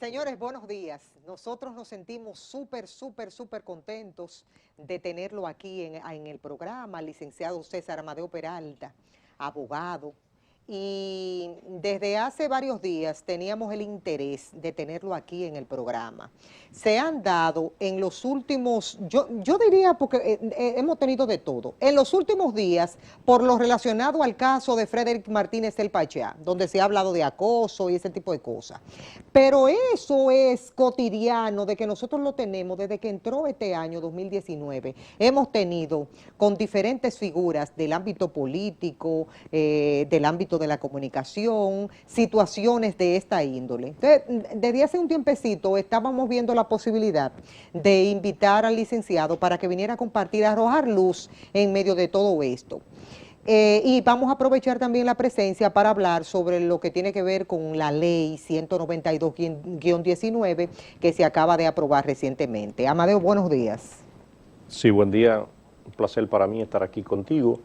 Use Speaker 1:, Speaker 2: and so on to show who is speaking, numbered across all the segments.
Speaker 1: Señores, buenos días. Nosotros nos sentimos súper contentos de tenerlo aquí en el programa, licenciado César Amadeo Peralta, abogado. Y desde hace varios días teníamos el interés de tenerlo aquí en el programa. Se han dado en los últimos, yo diría porque hemos tenido de todo, en los últimos días, por lo relacionado al caso de Frederick Martínez El Pachá, donde se ha hablado de acoso y ese tipo de cosas. Pero eso es cotidiano de que nosotros lo tenemos desde que entró este año 2019. Hemos tenido con diferentes figuras del ámbito político, del ámbito de la comunicación, situaciones de esta índole. Entonces, desde hace un tiempecito estábamos viendo la posibilidad de invitar al licenciado para que viniera a compartir, a arrojar luz en medio de todo esto. Y vamos a aprovechar también la presencia para hablar sobre lo que tiene que ver con la ley 192-19 que se acaba de aprobar recientemente. Amadeo, buenos días.
Speaker 2: Sí, buen día. Un placer para mí estar aquí contigo.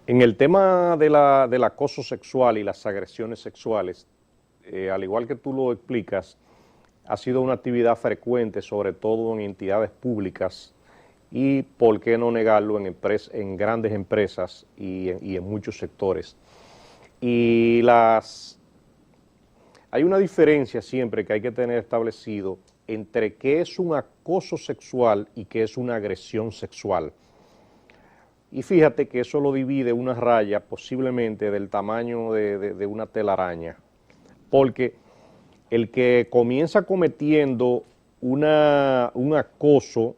Speaker 2: En el tema del acoso sexual y las agresiones sexuales, al igual que tú lo explicas, ha sido una actividad frecuente, sobre todo en entidades públicas y, por qué no negarlo, en grandes empresas y en muchos sectores. Y hay una diferencia siempre que hay que tener establecido entre qué es un acoso sexual y qué es una agresión sexual. Y fíjate que eso lo divide una raya posiblemente del tamaño de una telaraña, porque el que comienza cometiendo un acoso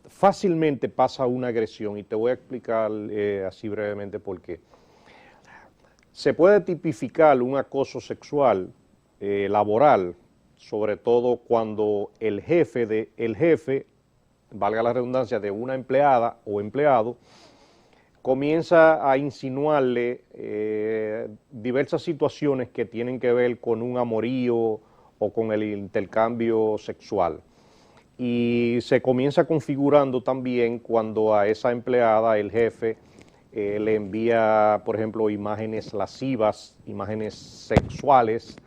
Speaker 2: fácilmente pasa a una agresión, y te voy a explicar así brevemente por qué. Se puede tipificar un acoso sexual laboral, sobre todo cuando el jefe, valga la redundancia, de una empleada o empleado, comienza a insinuarle diversas situaciones que tienen que ver con un amorío o con el intercambio sexual. Y se comienza configurando también cuando a esa empleada el jefe le envía, por ejemplo, imágenes lascivas, imágenes sexuales,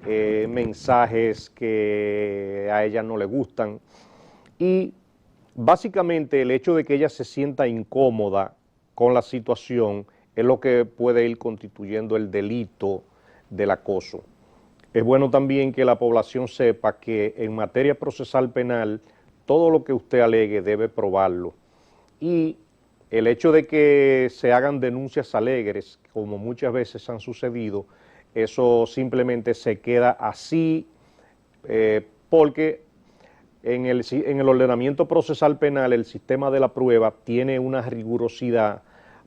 Speaker 2: mensajes que a ella no le gustan, y básicamente el hecho de que ella se sienta incómoda con la situación es lo que puede ir constituyendo el delito del acoso. Es bueno también que la población sepa que en materia procesal penal todo lo que usted alegue debe probarlo, y el hecho de que se hagan denuncias alegres, como muchas veces han sucedido, eso simplemente se queda así, porque en el ordenamiento procesal penal el sistema de la prueba tiene una rigurosidad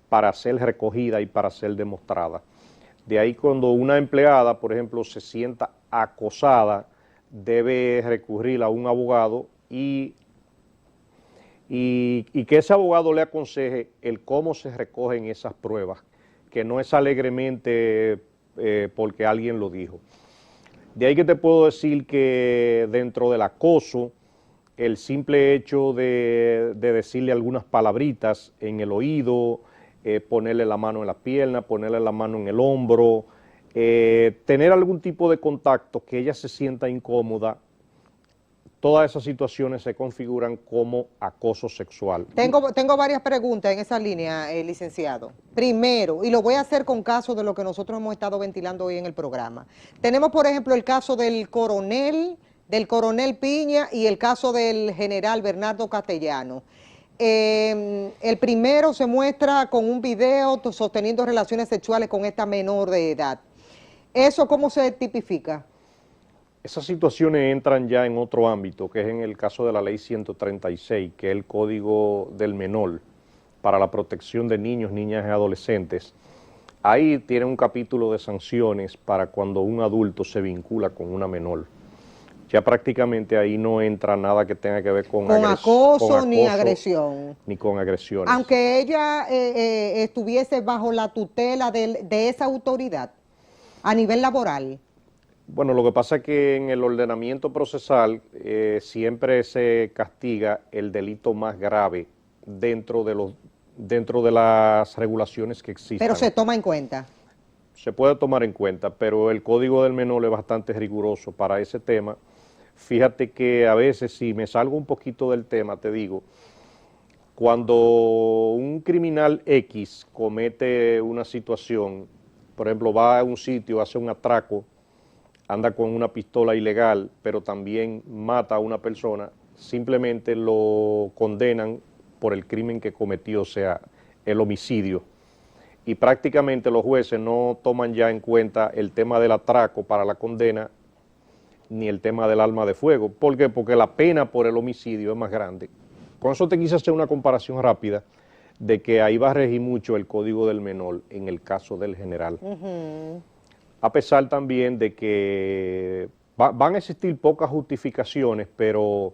Speaker 2: para ser recogida y para ser demostrada. De ahí, cuando una empleada, por ejemplo, se sienta acosada, debe recurrir a un abogado y que ese abogado le aconseje el cómo se recogen esas pruebas, que no es alegremente porque alguien lo dijo. De ahí que te puedo decir que dentro del acoso, el simple hecho de decirle algunas palabritas en el oído, ponerle la mano en la pierna, ponerle la mano en el hombro, tener algún tipo de contacto que ella se sienta incómoda, todas esas situaciones se configuran como acoso sexual.
Speaker 1: Tengo varias preguntas en esa línea, licenciado. Primero, y lo voy a hacer con caso de lo que nosotros hemos estado ventilando hoy en el programa. Tenemos, por ejemplo, el caso del coronel Piña y el caso del general Bernardo Castellano. El primero se muestra con un video sosteniendo relaciones sexuales con esta menor de edad. ¿Eso cómo se tipifica?
Speaker 2: Esas situaciones entran ya en otro ámbito, que es en el caso de la ley 136, que es el Código del Menor para la protección de niños, niñas y adolescentes. Ahí tiene un capítulo de sanciones para cuando un adulto se vincula con una menor. Ya prácticamente ahí no entra nada que tenga que ver con
Speaker 1: acoso ni agresión.
Speaker 2: Ni con agresiones.
Speaker 1: Aunque ella estuviese bajo la tutela de esa autoridad a nivel laboral.
Speaker 2: Bueno, lo que pasa es que en el ordenamiento procesal siempre se castiga el delito más grave dentro de las regulaciones que existen.
Speaker 1: Pero se toma en cuenta.
Speaker 2: se puede tomar en cuenta, pero el Código del Menor es bastante riguroso para ese tema. Fíjate que a veces, si me salgo un poquito del tema, te digo, cuando un criminal X comete una situación, por ejemplo, va a un sitio, hace un atraco, anda con una pistola ilegal, pero también mata a una persona, simplemente lo condenan por el crimen que cometió, o sea, el homicidio. Y prácticamente los jueces no toman ya en cuenta el tema del atraco para la condena, ni el tema del arma de fuego. ¿Por qué? Porque la pena por el homicidio es más grande. Con eso te quise hacer una comparación rápida de que ahí va a regir mucho el Código del Menor en el caso del general. A pesar también de que van a existir pocas justificaciones, pero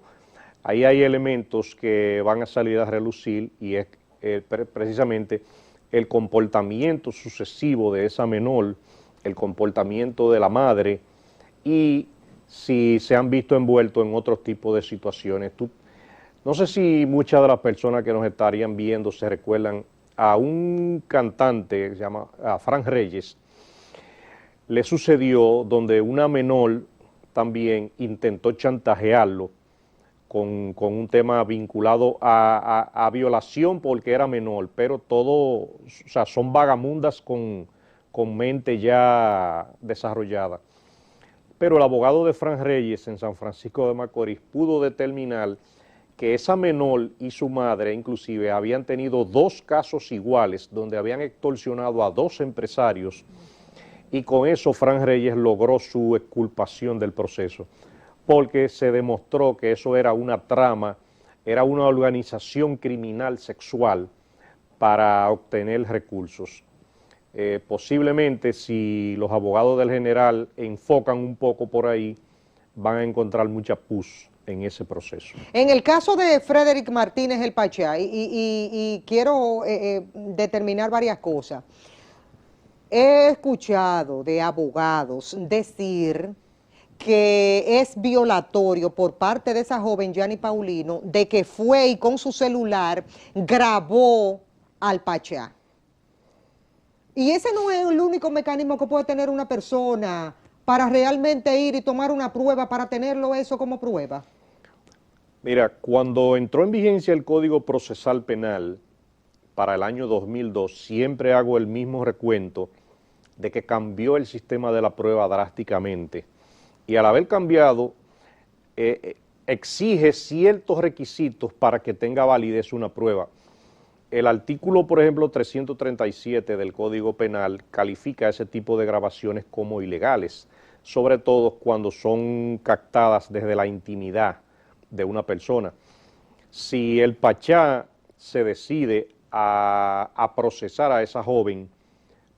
Speaker 2: ahí hay elementos que van a salir a relucir y es precisamente el comportamiento sucesivo de esa menor, el comportamiento de la madre y si se han visto envueltos en otros tipos de situaciones. No sé si muchas de las personas que nos estarían viendo se recuerdan a un cantante que se llama Fran Reyes. Le sucedió donde una menor también intentó chantajearlo con un tema vinculado a violación porque era menor, pero todo, o sea, son vagamundas con mente ya desarrollada. Pero el abogado de Fran Reyes en San Francisco de Macorís pudo determinar que esa menor y su madre inclusive habían tenido 2 casos iguales donde habían extorsionado a 2 empresarios y con eso Fran Reyes logró su exculpación del proceso porque se demostró que eso era una trama, era una organización criminal sexual para obtener recursos. Posiblemente si los abogados del general enfocan un poco por ahí, van a encontrar mucha pus en ese proceso.
Speaker 1: En el caso de Frederick Martínez el Pachá, y quiero determinar varias cosas. He escuchado de abogados decir que es violatorio por parte de esa joven Yanni Paulino, de que fue y con su celular grabó al Pachá. Y ese no es el único mecanismo que puede tener una persona para realmente ir y tomar una prueba, para tenerlo eso como prueba.
Speaker 2: Mira, cuando entró en vigencia el Código Procesal Penal para el año 2002, siempre hago el mismo recuento de que cambió el sistema de la prueba drásticamente. Y al haber cambiado, exige ciertos requisitos para que tenga validez una prueba. El artículo, por ejemplo, 337 del Código Penal califica ese tipo de grabaciones como ilegales, sobre todo cuando son captadas desde la intimidad de una persona. Si el Pachá se decide a procesar a esa joven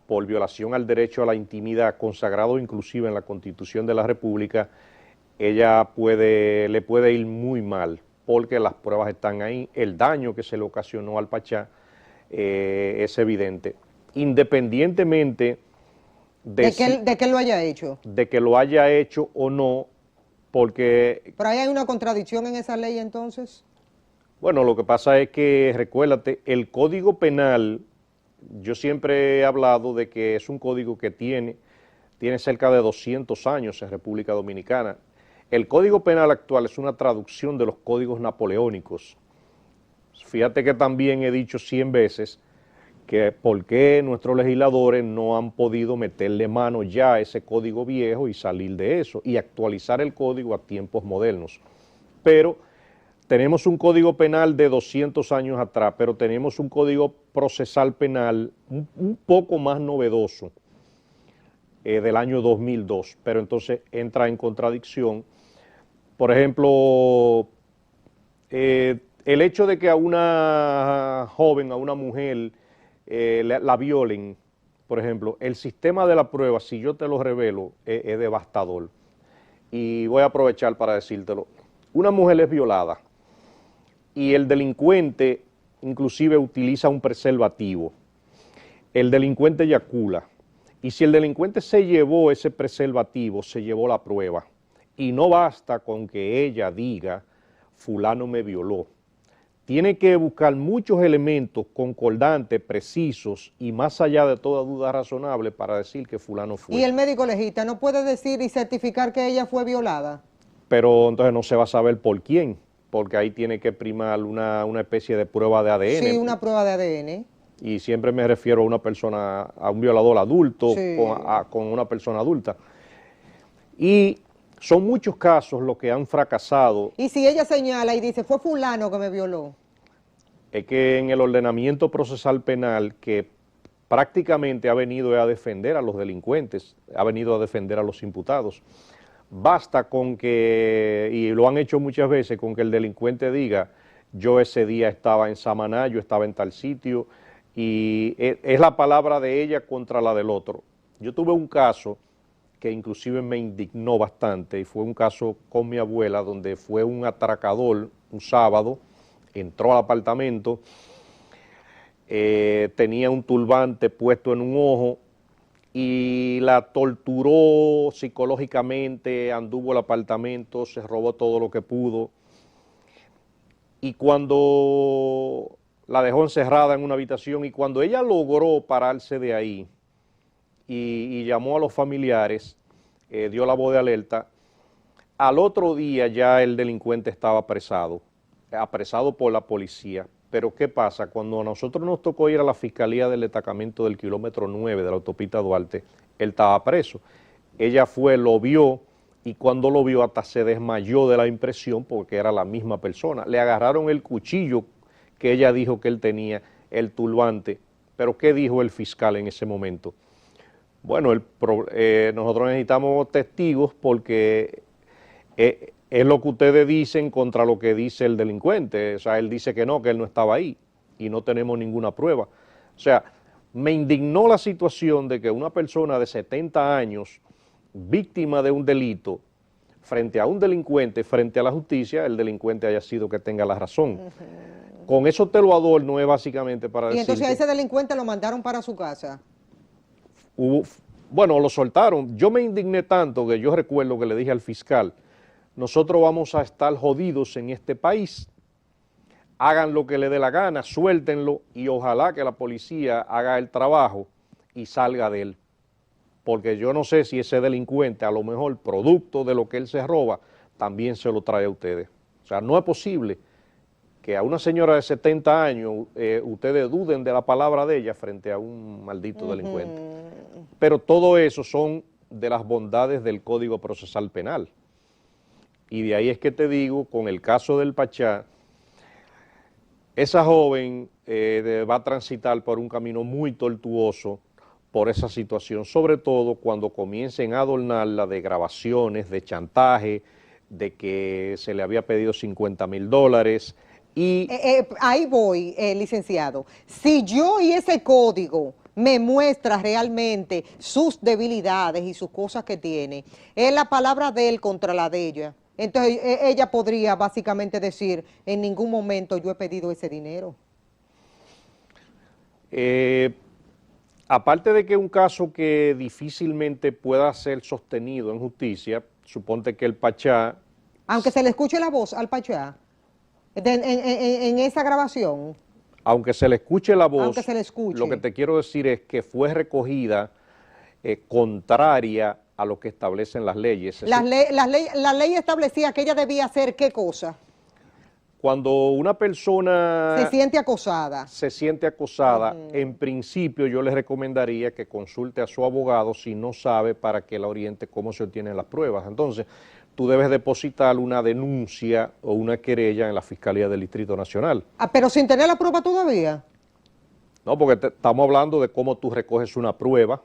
Speaker 2: por violación al derecho a la intimidad, consagrado inclusive en la Constitución de la República, ella le puede ir muy mal, porque las pruebas están ahí, el daño que se le ocasionó al Pachá es evidente, independientemente de
Speaker 1: que lo haya hecho.
Speaker 2: De que lo haya hecho o no, porque...
Speaker 1: ¿Pero ahí hay una contradicción en esa ley entonces?
Speaker 2: Bueno, lo que pasa es que, recuérdate, el Código Penal, yo siempre he hablado de que es un código que tiene cerca de 200 años en República Dominicana. El Código Penal actual es una traducción de los códigos napoleónicos. Fíjate que también he dicho 100 veces que por qué nuestros legisladores no han podido meterle mano ya a ese código viejo y salir de eso y actualizar el código a tiempos modernos. Pero tenemos un código penal de 200 años atrás, pero tenemos un código procesal penal un poco más novedoso del año 2002, pero entonces entra en contradicción. Por ejemplo, el hecho de que a una joven, a una mujer, la violen, por ejemplo, el sistema de la prueba, si yo te lo revelo, es devastador. Y voy a aprovechar para decírtelo. Una mujer es violada y el delincuente inclusive utiliza un preservativo. El delincuente eyacula. Y si el delincuente se llevó ese preservativo, se llevó la prueba. Y no basta con que ella diga, fulano me violó. tiene que buscar muchos elementos concordantes, precisos y más allá de toda duda razonable para decir que fulano fue.
Speaker 1: ¿Y el médico legista no puede decir y certificar que ella fue violada?
Speaker 2: Pero entonces no se va a saber por quién, porque ahí tiene que primar una especie de prueba de ADN.
Speaker 1: Sí, una prueba de ADN.
Speaker 2: Y siempre me refiero a una persona, a un violador adulto,
Speaker 1: Sí.
Speaker 2: con una persona adulta. Y son muchos casos los que han fracasado.
Speaker 1: Y si ella señala y dice, fue fulano que me violó.
Speaker 2: Es que en el ordenamiento procesal penal, que prácticamente ha venido a defender a los delincuentes, ha venido a defender a los imputados, basta con que, y lo han hecho muchas veces, con que el delincuente diga, yo ese día estaba en Samaná, yo estaba en tal sitio, y es la palabra de ella contra la del otro. Yo tuve un caso que inclusive me indignó bastante, y fue un caso con mi abuela, donde fue un atracador un sábado, entró al apartamento, tenía un turbante puesto en un ojo y la torturó psicológicamente, anduvo el apartamento, se robó todo lo que pudo. Y cuando la dejó encerrada en una habitación y cuando ella logró pararse de ahí y llamó a los familiares, dio la voz de alerta, al otro día ya el delincuente estaba apresado por la policía. Pero ¿qué pasa? Cuando a nosotros nos tocó ir a la Fiscalía del Destacamento del kilómetro 9 de la autopista Duarte, él estaba preso. Ella fue, lo vio, y cuando lo vio hasta se desmayó de la impresión porque era la misma persona. Le agarraron el cuchillo que ella dijo que él tenía, el turbante. Pero ¿qué dijo el fiscal en ese momento? Bueno, nosotros necesitamos testigos porque es lo que ustedes dicen contra lo que dice el delincuente. O sea, él dice que él no estaba ahí y no tenemos ninguna prueba. O sea, me indignó la situación de que una persona de 70 años, víctima de un delito, frente a un delincuente, frente a la justicia, el delincuente haya sido que tenga la razón. Con eso te lo adorno es básicamente para decir.
Speaker 1: Y entonces a ese delincuente lo mandaron para su casa.
Speaker 2: Bueno, lo soltaron. Yo me indigné tanto que yo recuerdo que le dije al fiscal, nosotros vamos a estar jodidos en este país, hagan lo que le dé la gana, suéltenlo y ojalá que la policía haga el trabajo y salga de él. Porque yo no sé si ese delincuente, a lo mejor producto de lo que él se roba, también se lo trae a ustedes. O sea, no es posible que a una señora de 70 años ustedes duden de la palabra de ella frente a un maldito delincuente. Pero todo eso son de las bondades del Código Procesal Penal. Y de ahí es que te digo, con el caso del Pachá, esa joven va a transitar por un camino muy tortuoso por esa situación, sobre todo cuando comiencen a adornarla de grabaciones, de chantaje, de que se le había pedido $50,000 y...
Speaker 1: Ahí voy, licenciado. Si yo y ese código me muestra realmente sus debilidades y sus cosas que tiene, es la palabra de él contra la de ella. Entonces ella podría básicamente decir, en ningún momento yo he pedido ese dinero.
Speaker 2: Aparte de que es un caso que difícilmente pueda ser sostenido en justicia, suponte que el Pachá...
Speaker 1: Aunque se le escuche la voz al Pachá, en esa grabación.
Speaker 2: Aunque se le escuche la voz,
Speaker 1: aunque se le escuche,
Speaker 2: lo que te quiero decir es que fue recogida contraria a lo que establecen las leyes.
Speaker 1: La ley establecía que ella debía hacer ¿qué cosa?
Speaker 2: Cuando una persona
Speaker 1: se siente acosada,
Speaker 2: en principio yo le recomendaría que consulte a su abogado si no sabe, para que la oriente cómo se obtienen las pruebas. Entonces, tú debes depositar una denuncia o una querella en la Fiscalía del Distrito Nacional.
Speaker 1: Pero sin tener la prueba todavía.
Speaker 2: No, porque estamos hablando de cómo tú recoges una prueba.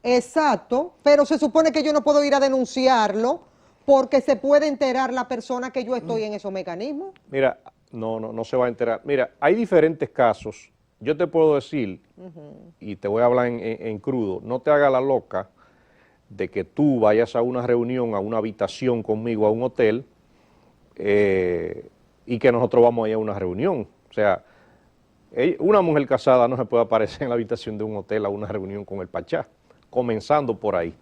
Speaker 1: Exacto, pero se supone que yo no puedo ir a denunciarlo porque se puede enterar la persona que yo estoy en esos mecanismos.
Speaker 2: Mira, no se va a enterar. Mira, hay diferentes casos. Yo te puedo decir, y te voy a hablar en crudo, no te hagas la loca de que tú vayas a una reunión, a una habitación conmigo, a un hotel, y que nosotros vamos a ir a una reunión. O sea, una mujer casada no se puede aparecer en la habitación de un hotel a una reunión con el Pachá, comenzando por ahí.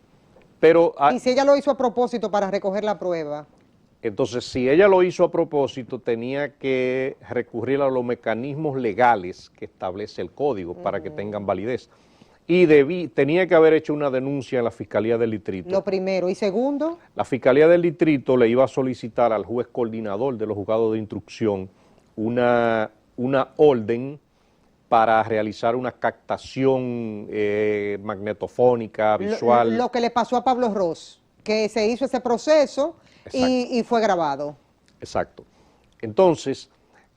Speaker 2: Pero,
Speaker 1: ¿y si ella lo hizo a propósito para recoger la prueba?
Speaker 2: Entonces, si ella lo hizo a propósito, tenía que recurrir a los mecanismos legales que establece el código para que tengan validez. Y tenía que haber hecho una denuncia en la Fiscalía del Distrito.
Speaker 1: Lo primero. ¿Y segundo?
Speaker 2: La Fiscalía del Distrito le iba a solicitar al juez coordinador de los juzgados de instrucción una orden para realizar una captación magnetofónica, visual.
Speaker 1: Lo que le pasó a Pablo Ross, que se hizo ese proceso y fue grabado.
Speaker 2: Exacto. Entonces,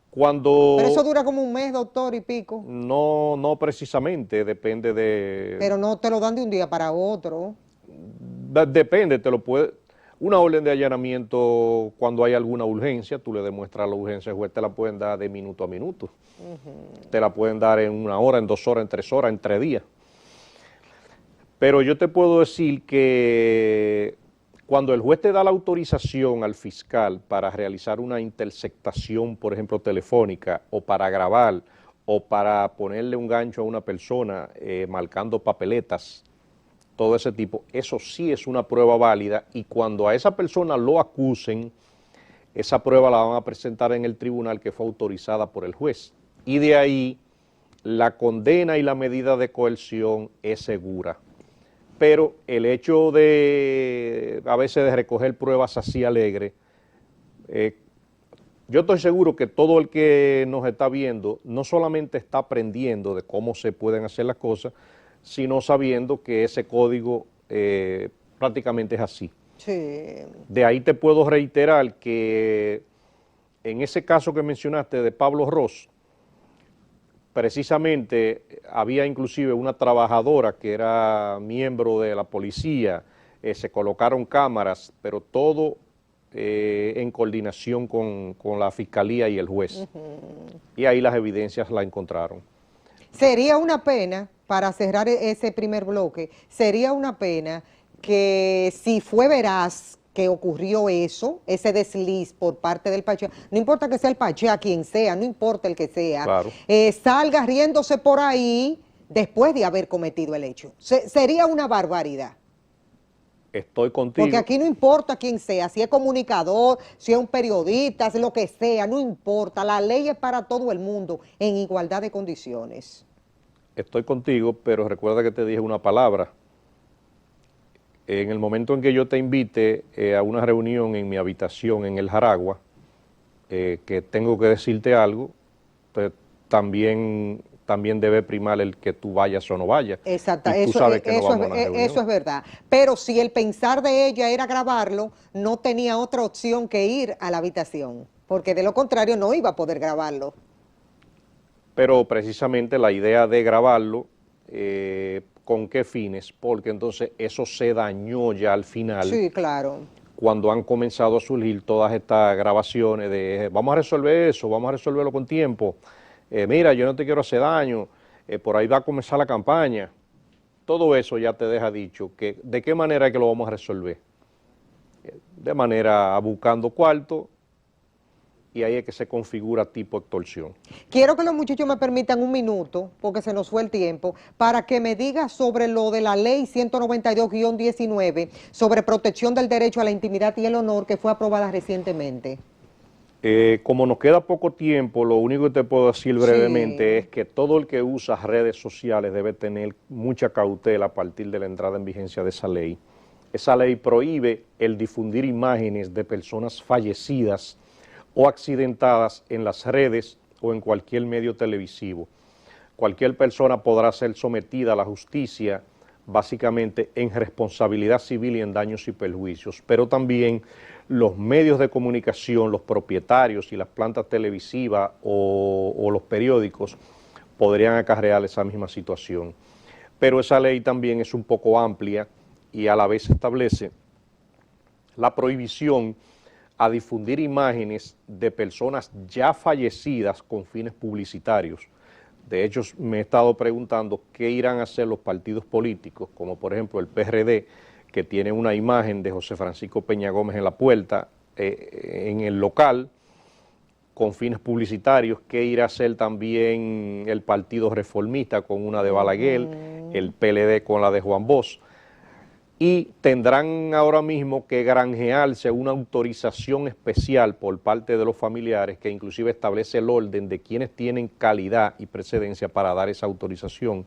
Speaker 2: cuando...
Speaker 1: Pero eso dura como un mes, doctor, y pico.
Speaker 2: No precisamente, depende de...
Speaker 1: Pero no te lo dan de un día para otro.
Speaker 2: Depende, te lo puede... Una orden de allanamiento, cuando hay alguna urgencia, tú le demuestras la urgencia, el juez te la pueden dar de minuto a minuto. Te la pueden dar en 1 hora, en 2 horas, en 3 horas, en 3 días. Pero yo te puedo decir que cuando el juez te da la autorización al fiscal para realizar una interceptación, por ejemplo, telefónica, o para grabar, o para ponerle un gancho a una persona marcando papeletas, todo ese tipo, eso sí es una prueba válida, y cuando a esa persona lo acusen, esa prueba la van a presentar en el tribunal que fue autorizada por el juez. Y de ahí la condena y la medida de coerción es segura. Pero el hecho de a veces de recoger pruebas así alegre, yo estoy seguro que todo el que nos está viendo no solamente está aprendiendo de cómo se pueden hacer las cosas, sino sabiendo que ese código prácticamente es así.
Speaker 1: Sí.
Speaker 2: De ahí te puedo reiterar que en ese caso que mencionaste de Pablo Ross, precisamente había inclusive una trabajadora que era miembro de la policía, se colocaron cámaras, pero todo en coordinación con la fiscalía y el juez. Y ahí las evidencias la encontraron.
Speaker 1: Sería una pena, para cerrar ese primer bloque, sería una pena que si fue veraz que ocurrió eso, ese desliz por parte del Pachá, no importa que sea el Pachá, quien sea, no importa el que sea,
Speaker 2: Claro.
Speaker 1: Salga riéndose por ahí después de haber cometido el hecho. Sería una barbaridad.
Speaker 2: Estoy contigo.
Speaker 1: Porque aquí no importa quién sea, si es comunicador, si es un periodista, si lo que sea, no importa. La ley es para todo el mundo en igualdad de condiciones.
Speaker 2: Estoy contigo, pero recuerda que te dije una palabra. En el momento en que yo te invite a una reunión en mi habitación en el Jaragua, que tengo que decirte algo, pues, también debe primar el que tú vayas o no vayas.
Speaker 1: Exacto,
Speaker 2: Y tú sabes que no vamos a una reunión.
Speaker 1: eso es verdad. Pero si el pensar de ella era grabarlo, no tenía otra opción que ir a la habitación, porque de lo contrario no iba a poder grabarlo.
Speaker 2: Pero precisamente la idea de grabarlo, ¿con qué fines? Porque entonces eso se dañó ya al final.
Speaker 1: Sí, claro.
Speaker 2: Cuando han comenzado a surgir todas estas grabaciones de vamos a resolver eso, vamos a resolverlo con tiempo, mira, yo no te quiero hacer daño, por ahí va a comenzar la campaña. Todo eso ya te deja dicho que de qué manera es que lo vamos a resolver. De manera buscando cuarto, y ahí es que se configura tipo extorsión.
Speaker 1: Quiero que los muchachos me permitan un minuto, porque se nos fue el tiempo, para que me diga sobre lo de la ley 192-19, sobre protección del derecho a la intimidad y el honor, que fue aprobada recientemente.
Speaker 2: Como nos queda poco tiempo, lo único que te puedo decir brevemente
Speaker 1: Sí.
Speaker 2: es que todo el que usa redes sociales debe tener mucha cautela a partir de la entrada en vigencia de esa ley. Esa ley prohíbe el difundir imágenes de personas fallecidas o accidentadas en las redes o en cualquier medio televisivo. Cualquier persona podrá ser sometida a la justicia básicamente en responsabilidad civil y en daños y perjuicios, pero también los medios de comunicación, los propietarios y las plantas televisivas o los periódicos podrían acarrear esa misma situación. Pero esa ley también es un poco amplia y a la vez establece la prohibición a difundir imágenes de personas ya fallecidas con fines publicitarios. De hecho, me he estado preguntando qué irán a hacer los partidos políticos, como por ejemplo el PRD, que tiene una imagen de José Francisco Peña Gómez en la puerta, en el local, con fines publicitarios. Qué irá a hacer también el Partido Reformista con una de Balaguer, el PLD con la de Juan Bosch. y tendrán ahora mismo que granjearse una autorización especial por parte de los familiares que inclusive establece el orden de quienes tienen calidad y precedencia para dar esa autorización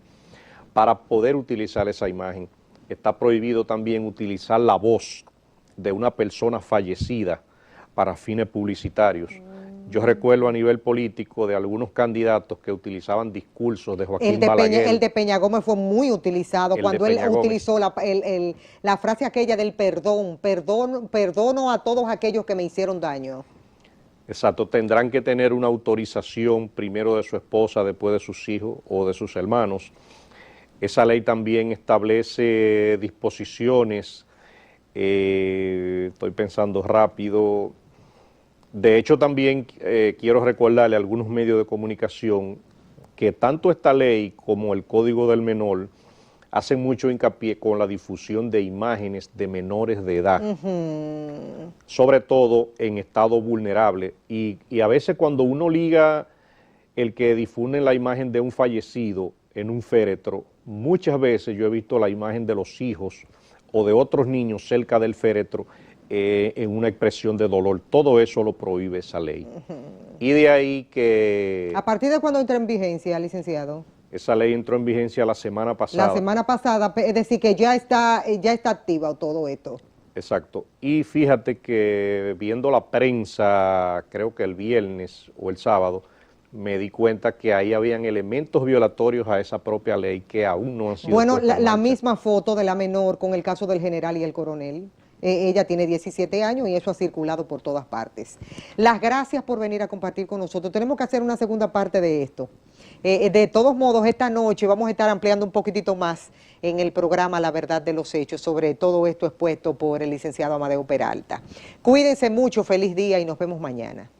Speaker 2: para poder utilizar esa imagen. Está prohibido también utilizar la voz de una persona fallecida para fines publicitarios. Yo recuerdo a nivel político de algunos candidatos que utilizaban discursos de Joaquín Balaguer.
Speaker 1: El de Peña Gómez fue muy utilizado cuando él utilizó la frase aquella del perdono a todos aquellos que me hicieron daño.
Speaker 2: Exacto, tendrán que tener una autorización primero de su esposa, después de sus hijos o de sus hermanos. Esa ley también establece disposiciones, estoy pensando rápido. De hecho, también quiero recordarle a algunos medios de comunicación que tanto esta ley como el Código del Menor hacen mucho hincapié con la difusión de imágenes de menores de edad, sobre todo en estado vulnerable. Y a veces cuando uno liga el que difunden la imagen de un fallecido en un féretro, muchas veces yo he visto la imagen de los hijos o de otros niños cerca del féretro en una expresión de dolor. Todo eso lo prohíbe esa ley. Y de ahí que...
Speaker 1: ¿A partir de cuándo entra en vigencia, licenciado?
Speaker 2: Esa ley entró en vigencia la semana pasada.
Speaker 1: La semana pasada, es decir, que ya está activa todo esto.
Speaker 2: Exacto. Y fíjate que viendo la prensa, creo que el viernes o el sábado, me di cuenta que ahí habían elementos violatorios a esa propia ley que aún no han sido
Speaker 1: Bueno,
Speaker 2: puestos en
Speaker 1: la
Speaker 2: marcha.
Speaker 1: misma foto de la menor con el caso del general y el coronel. Ella tiene 17 años y eso ha circulado por todas partes. Las gracias por venir a compartir con nosotros. Tenemos que hacer una segunda parte de esto. De todos modos, esta noche vamos a estar ampliando un poquitito más en el programa La Verdad de los Hechos sobre todo esto expuesto por el licenciado Amadeo Peralta. Cuídense mucho, feliz día y nos vemos mañana.